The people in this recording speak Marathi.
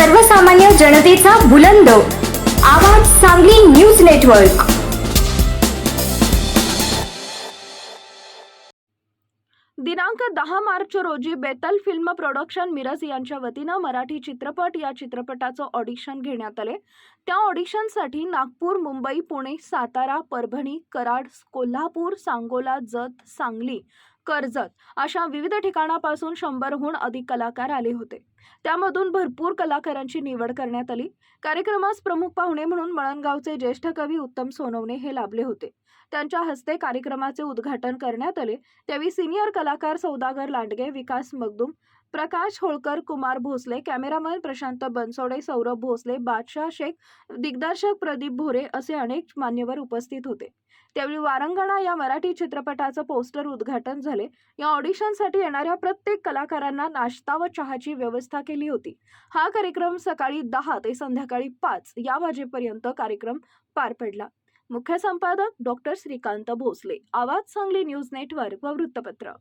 सर्वसामान्य जनतेचा बुलंद आवाज सांगली न्यूज नेटवर्क। दिनांक 10 मार्च रोजी बेतल फिल्म प्रोडक्शन मिरज यांच्या वतीनं मराठी चित्रपट या चित्रपटाचं ऑडिशन घेण्यात आले। त्या ऑडिशनसाठी नागपूर, मुंबई, पुणे, सातारा, परभणी, कराड, कोल्हापूर, सांगोला, जत, सांगली, कर्जत अशा विविध ठिकाणापासून 100हून अधिक कलाकार आले होते। त्यामधून भरपूर कलाकारांची निवड करण्यात आली। कार्यक्रमास प्रमुख पाहुणे म्हणून मळणगावचे ज्येष्ठ कवी उत्तम सोनवणे हे लाभले होते। त्यांच्या हस्ते कार्यक्रमाचे उद्घाटन करण्यात आले। त्यावेळी सिनियर कलाकार सौदागर लांडगे, विकास मगदूम, प्रकाश होळकर, कुमार भोसले, कॅमेरामॅन प्रशांत बनसोडे, सौरभ भोसले, बादशाह शेख, दिग्दर्शक प्रदीप भोरे असे अनेक मान्यवर उपस्थित होते। त्यावेळी वारंगणा या मराठी चित्रपटाचं पोस्टर उद्घाटन झाले। या ऑडिशनसाठी येणाऱ्या प्रत्येक कलाकारांना नाश्ता व चहाची व्यवस्था केली होती। हा कार्यक्रम सकाळी 10 ते संध्याकाळी 5 या वाजेपर्यंत कार्यक्रम पार पडला। मुख्य संपादक डॉक्टर श्रीकांत भोसले, आवाज सांगली न्यूज नेटवर्क व वृत्तपत्र।